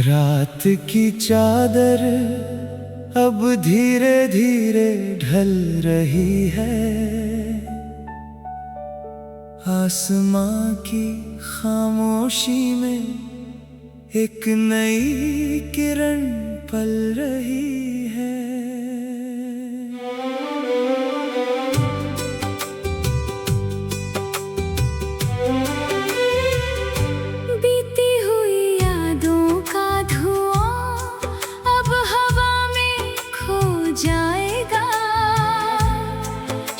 रात की चादर अब धीरे धीरे ढल रही है। आसमां की खामोशी में एक नई किरण पल रही है। बीती हुई यादों का धुआं अब हवा में खो जाएगा।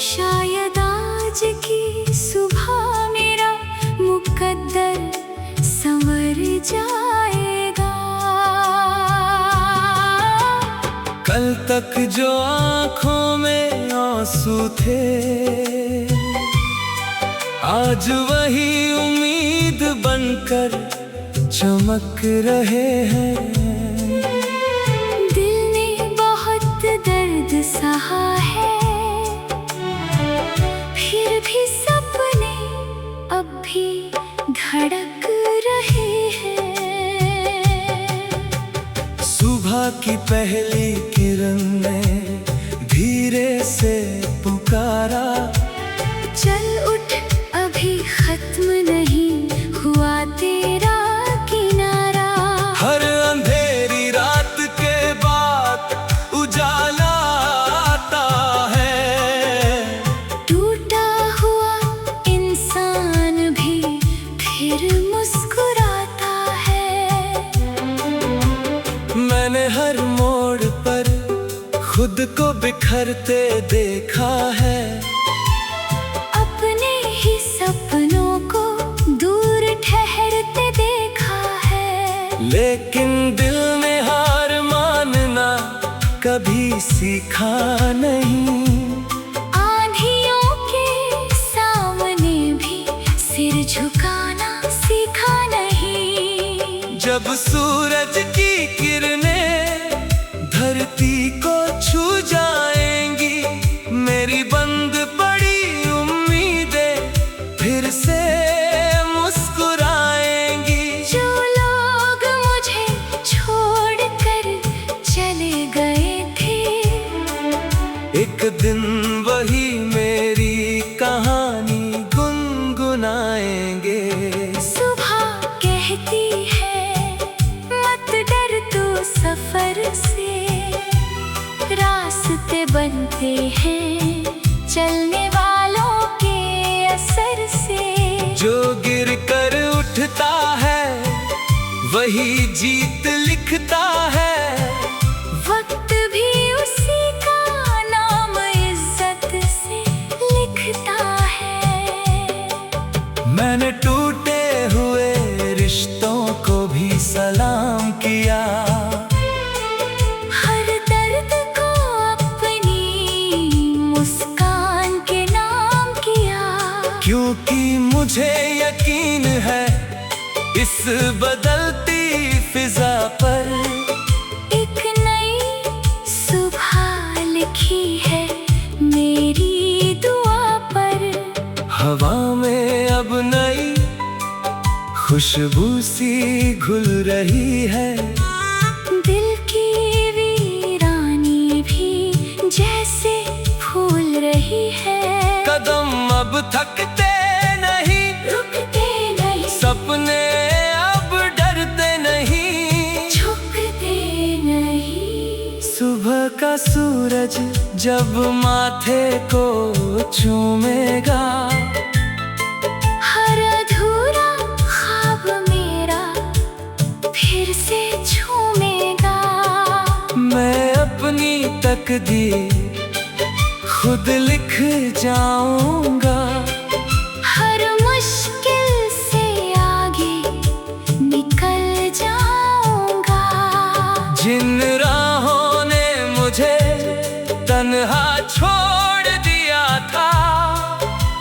शायद आज की सुबह मेरा मुकद्दर संवर जाएगा। कल तक जो आँखों में आंसू थे, आज वही उम्मीद बनकर चमक रहे हैं। दिल ने बहुत दर्द सहा है, फिर भी सपने अब भी धड़क रहे हैं। सुबह की पहली किरण ने धीरे से पुकारा, चल उठ अभी खत्म नहीं हुआ तेरा किनारा। हर अंधेरी रात के बाद उजाला आता है। टूटा हुआ इंसान भी फिर मुस्कुराता है। मैंने हर मोड़ पर खुद को बिखरते देखा है। अपने ही सपनों को दूर ठहरते देखा है। लेकिन दिल ने हार मानना कभी सीखा नहीं। आंधियों के सामने भी सिर झुकाना सीखा नहीं। जब सूरज की किरणें धरती को छू जाएंगी, मेरी बंद पड़ी उम्मीदें फिर से मुस्कुराएंगी। जो लोग मुझे छोड़कर चले गए थे, एक दिन वही मेरी कहानी गुनगुनाएंगे। सुबह कहती है मत डर तू सफर से। रास्ते बनते हैं चलने वालों के असर से। जो गिर कर उठता है वही जीत लिखता है। वक्त भी उसी का नाम इज्जत से लिखता है। मैंने टूटे हुए रिश्तों को भी सलाम किया। हर दर्द को अपनी मुस्कान के नाम किया। क्योंकि मुझे यकीन है इस बदलती फिजा पर एक नई सुबह लिखी है मेरी दुआ पर। हवा में अब नई खुशबू सी घुल रही है। दिल की वीरानी भी जैसे फूल रही है। कदम अब थकते नहीं, रुकते नहीं, सपने अब डरते नहीं, झुकते नहीं। सुबह का सूरज जब माथे को चूमेगा, हर अधूरा ख्वाब मेरा फिर से झूमेगा। मैं अपनी तकदीर खुद लिख जाऊंगा। हर मुश्किल से आगे निकल जाऊंगा। जिन राहों ने मुझे तन्हा छोड़ दिया था,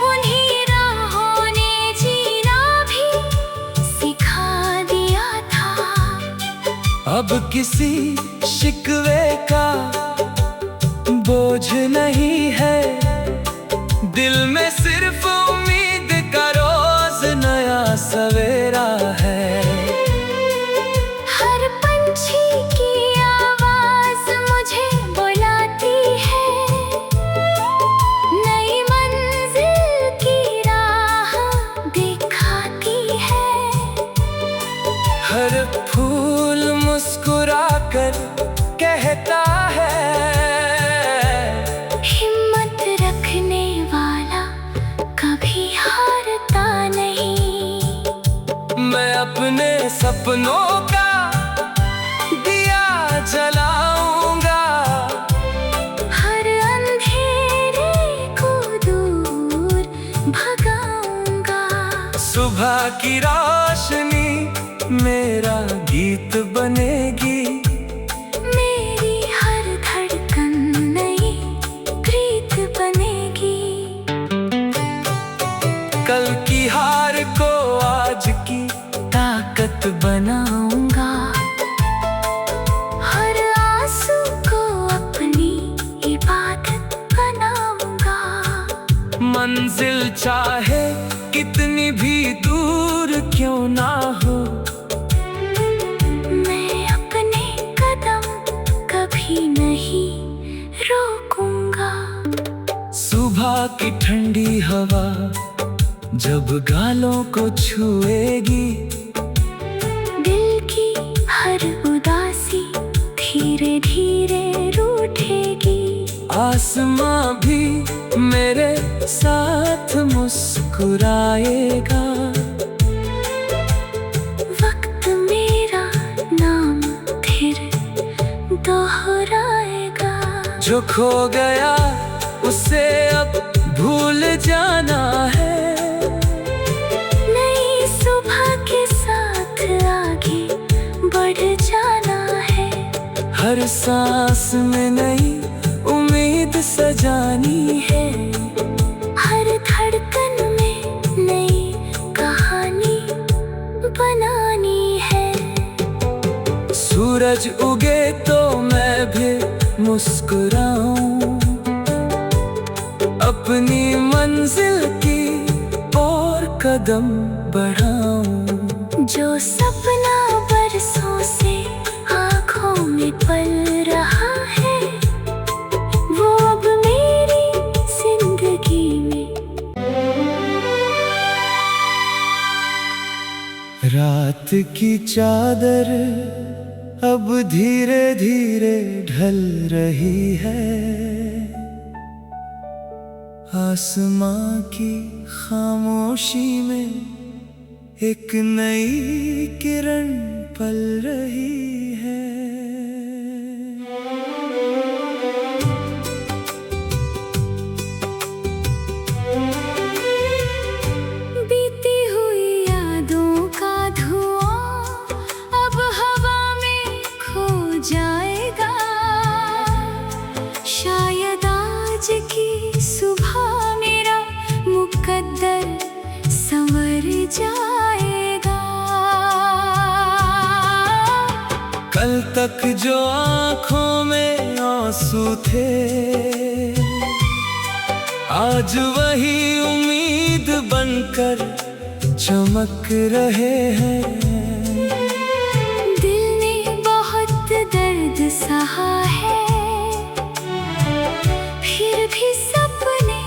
उन्हीं राहों ने जीना भी सिखा दिया था। अब किसी शिकवे का बोझ नहीं है। दिल में सिर्फ उम्मीद का रोज नया सवेरा है। हर पल हर फूल मुस्कुरा कर कहता है, हिम्मत रखने वाला कभी हारता नहीं। मैं अपने सपनों का दिया जलाऊंगा, हर अंधेरे को दूर भगाऊंगा। सुबह की रोशनी मेरा गीत बनेगी, मेरी हर धड़कन नई प्रीत बनेगी। कल की हार को आज की ताकत बनाऊंगा, हर आंसू को अपनी इबादत बनाऊंगा। मंजिल चाहे कितनी भी दूर क्यों ना हो, मैं अपने कदम कभी नहीं रोकूंगा। सुबह की ठंडी हवा जब गालों को छुएगी, दिल की हर उदासी धीरे धीरे रूठेगी। आसमां भी मेरे साथ मुस्कुराएगा, वक्त मेरा नाम फिर दोहराएगा। जो खो गया उसे अब भूल जाना है, नई सुबह के साथ आगे बढ़ जाना है। हर सांस में नई उम्मीद सजानी है, हर धड़कन में नई कहानी बनानी है। सूरज उगे तो मैं भी मुस्कुराऊं, अपनी मंजिल की ओर कदम बढ़ाऊं। जो सपना बरसों से आँखों में पल रहा है, वो अब मेरी जिंदगी में। रात की चादर अब धीरे धीरे ढल रही है, आसमां की खामोशी में एक नई किरण पल रही है। बीती हुई यादों का धुआं अब हवा में खो जाएगा। शायद आज की सुबह मेरा मुकद्दर संवर जाएगा। कल तक जो आँखों में आंसू थे, आज वही उम्मीद बनकर चमक रहे हैं। दिल ने बहुत दर्द सहा है, फिर भी सपने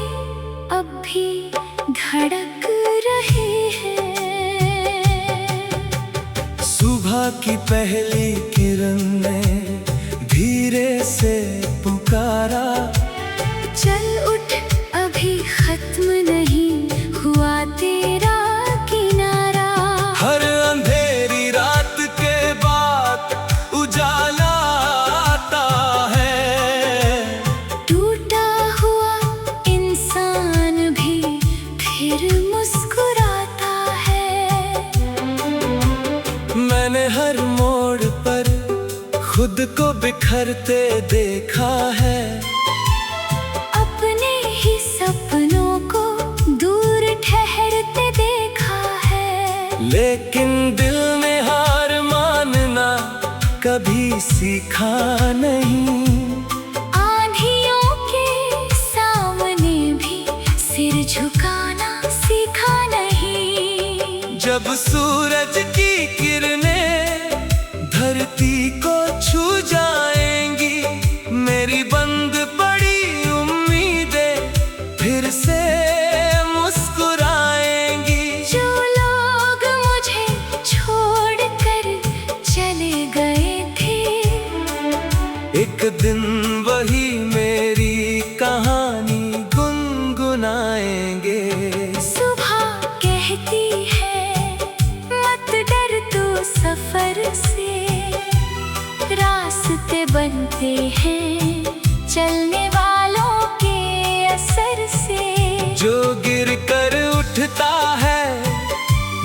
अब भी धड़क रहे हैं। सुबह की पहली किरण ने धीरे से पुकारा, चल उठ अभी खत्म नहीं हुआ तेरा किनारा। हर अंधेरी रात के बाद उजाला आता है, टूटा हुआ इंसान भी फिर मुस्कुराता है। मैंने हर मोड़ पर खुद को बिखरते देखा है, अपने ही सपनों को दूर ठहरते देखा है। लेकिन दिल ने हार मानना कभी सीखा नहीं। आंधियों के सामने भी सिर झुकाना सीखा नहीं। जब सूरज की किरणें धरती को छू जाएंगी, मेरी बंद पड़ी उम्मीदें फिर से मुस्कुराएंगी। जो लोग मुझे छोड़कर एक दिन वही मेरी कहानी गुनगुनाएंगे। सुबह कहती है मत डर तू सफर से, रास्ते बनते हैं चलने वालों के असर से। जो गिर कर उठता है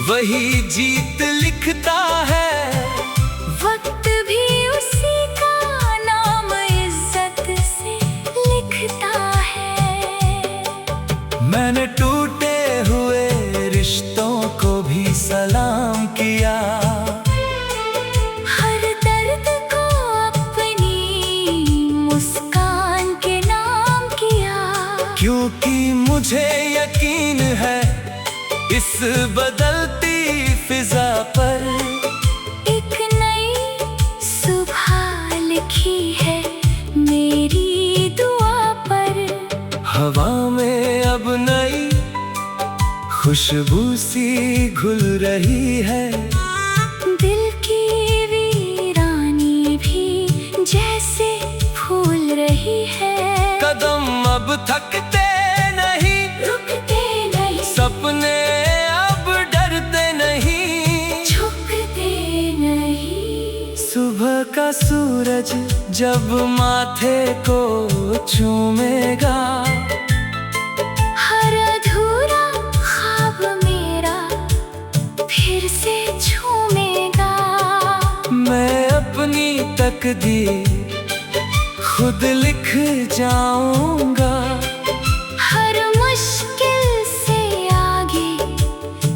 वही जीत लिखता है, वक्त भी उसी का नाम इज्जत से लिखता है। मैंने टूटे हुए रिश्तों को भी सलाम किया, हर दर्द को अपनी मुस्कान के नाम किया। क्योंकि मुझे यकीन है इस बदलती फिजा पर एक नई सुबह लिखी है मेरी दुआ पर। हवा में अब नई खुशबू सी घुल रही है, दिल की वीरानी भी जैसे फूल रही है। कदम अब थकते नहीं, रुकते नहीं, सपने अब डरते नहीं, झुकते नहीं। सुबह का सूरज जब माथे को चूमेगा, हर अधूरा ख्वाब मेरा फिर से झूमेगा। मैं अपनी तकदीर खुद लिख जाऊंगा, हर मुश्किल से आगे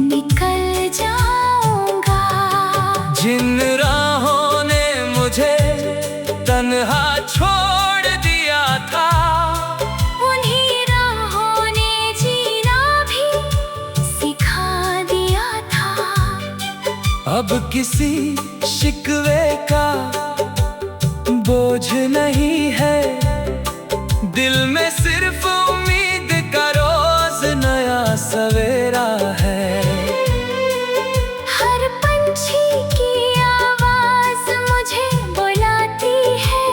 निकल जाऊंगा। जिन राहों ने मुझे तन्हा छोड़ दिया था, उन्हीं राहों ने जीना भी सिखा दिया था। अब किसी शिकवे का बोझ नहीं है, दिल में सिर्फ उम्मीद का रोज नया सवेरा है। हर पंछी की आवाज मुझे बुलाती है,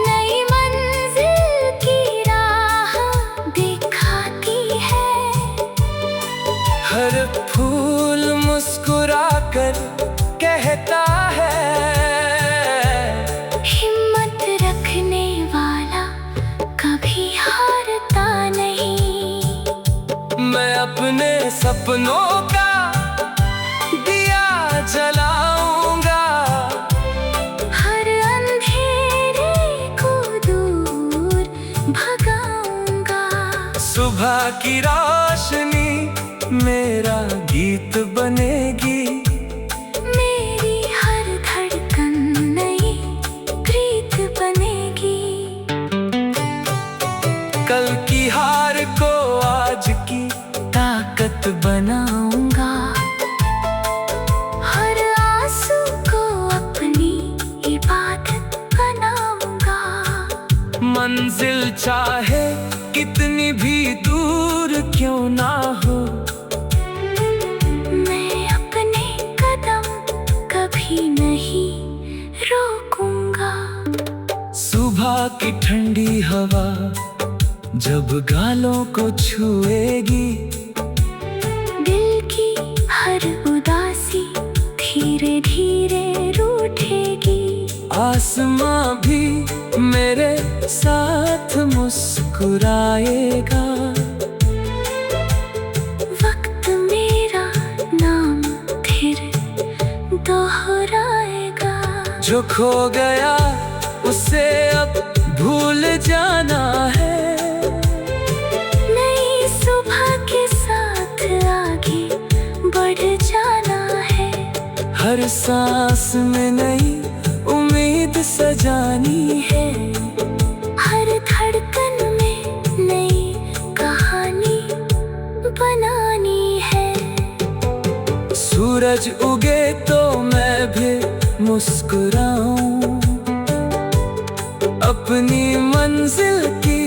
नई मंजिल की राह दिखाती है। हर फूल मुस्कुरा कर कहता है, हिम्मत रखने वाला कभी हारता नहीं। मैं अपने सपनों का दिया जलाऊंगा, हर अंधेरे को दूर भगाऊंगा। सुबह की रोशनी मेरा गीत बनेगी, मेरी हर धड़कन नई प्रीत बनेगी। कल की हार को आज की ताकत बनाऊंगा, हर आंसू को अपनी इबादत बनाऊंगा। मंजिल चाहे कितनी भी दूर क्यों ना हो, मैं अपने कदम कभी नहीं रोकूंगा। सुबह की ठंडी हवा जब गालों को छुएगी, दिल की हर उदासी धीरे धीरे रूठेगी। आसमां भी मेरे साथ मुस्कुराएगा, वक्त मेरा नाम फिर दोहराएगा। जो खो गया उसे अब भूल जाना है, नई सुबह के साथ आगे बढ़ जाना है। हर सांस में नई उम्मीद सजानी है, हर धड़कन में नई कहानी बनानी है। सूरज उगे तो मैं भी मुस्कुराऊं, अपनी मंजिल की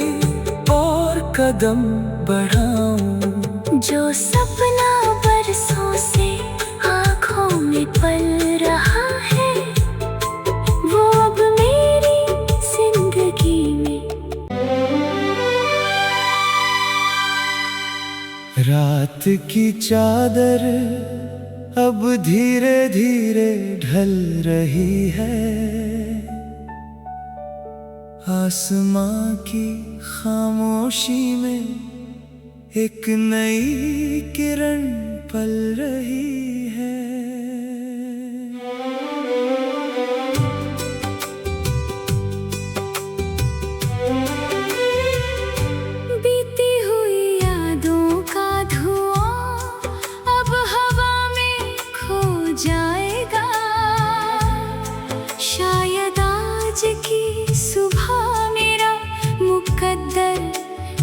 और कदम बढ़ाऊं। जो सपना बरसों से आँखों में पल रहा है, वो अब मेरे की चादर अब धीरे धीरे ढल रही है। आसमां की खामोशी में एक नई किरण पल रही है। बीती हुई यादों का धुआं अब हवा में खो जाएगा। शायद आज की सुबह मेरा मुकद्दर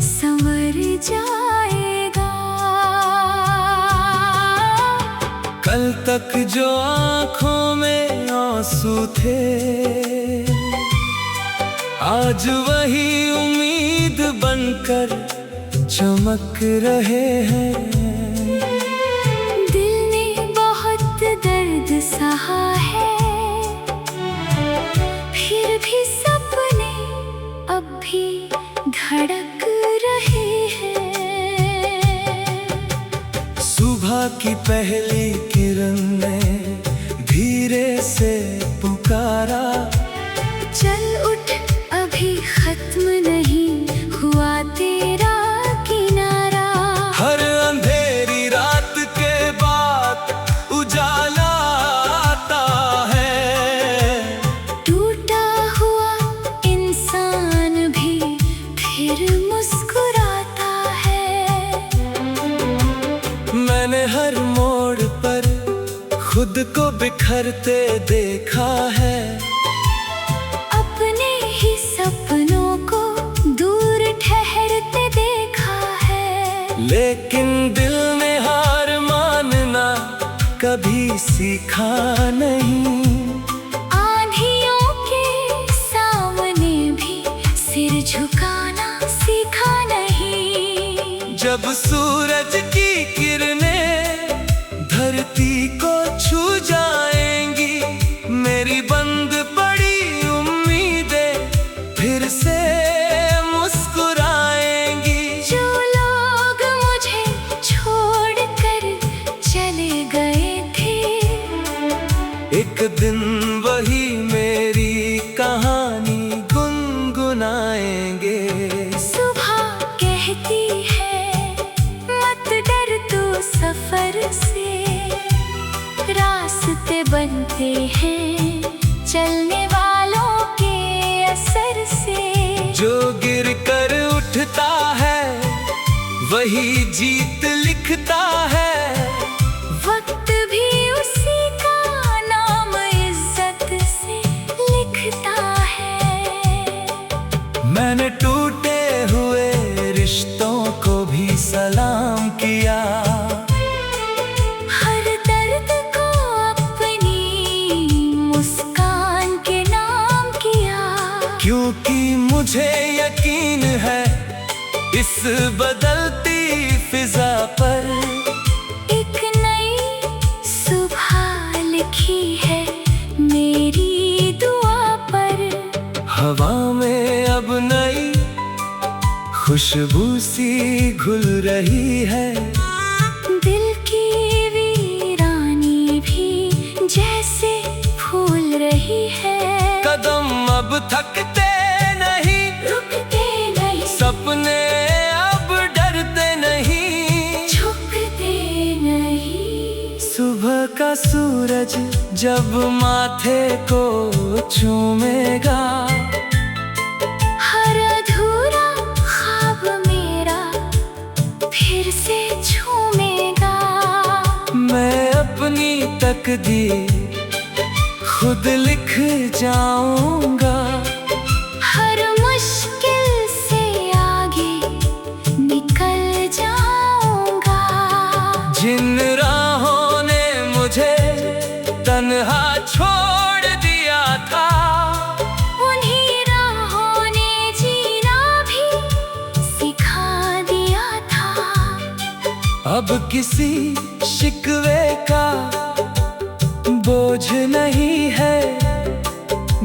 संवर जाएगा। कल तक जो आँखों में आंसू थे, आज वही उम्मीद बनकर चमक रहे हैं। दिल ने बहुत दर्द सहा है, फिर भी सपने अब भी धड़क रहे हैं। सुबह की पहली किरण ने धीरे से पुकारा, चल उठ अभी खत्म नहीं हुआ तेरा किनारा। हर अंधेरी रात के बाद उजाला आता है। टूटा हुआ इंसान भी फिर मुस्कुराता है। मैंने हर मोड़ पर खुद को बिखरते देखा है। अपने ही सपनों को दूर ठहरते देखा है। लेकिन दिल ने हार मानना कभी सीखा नहीं। आंधियों के सामने भी सिर झुकाना सीखा नहीं। जब सूरज की किरणें धरती को छू जाएंगी, मेरी बंद पड़ी उम्मीदें फिर से मुस्कुराएंगी। जो लोग मुझे छोड़कर चले गए थे, एक दिन वही मेरी कहानी गुनगुनाएंगे। सुबह कहती है मत डर तू सफर से। रास्ते बनते हैं चलने वालों के असर से। जो गिर कर उठता है वही जीत लिखता है। वक्त भी उसी का नाम इज्जत से लिखता है। मैंने टूटे हुए रिश्तों को भी सलाम किया। हर दर्द को अपनी मुस्कान के नाम किया। क्योंकि मुझे यकीन है इस बदलती फिजा पर एक नई सुबह लिखी है मेरी दुआ पर। हवा में अब नई खुशबू सी घुल रही है। दिल की वीरानी भी जैसे फूल रही है। कदम अब थकते नहीं, रुकते नहीं, सपने अब डरते नहीं, झुकते नहीं। सुबह का सूरज जब माथे को चूमेगा, हर अधूरा ख्वाब मेरा फिर से झूमेगा। मैं अपनी तकदीर खुद लिख जाऊंगा। हर मुश्किल से आगे निकल जाऊंगा। जिन राहों ने मुझे तन्हा छोड़ दिया था, उन्हीं राहों ने जीना भी सिखा दिया था। अब किसी शिकवे का बोझ नहीं है।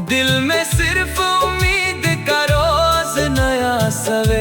दिल में सिर्फ उम्मीद का रोज नया सवेरा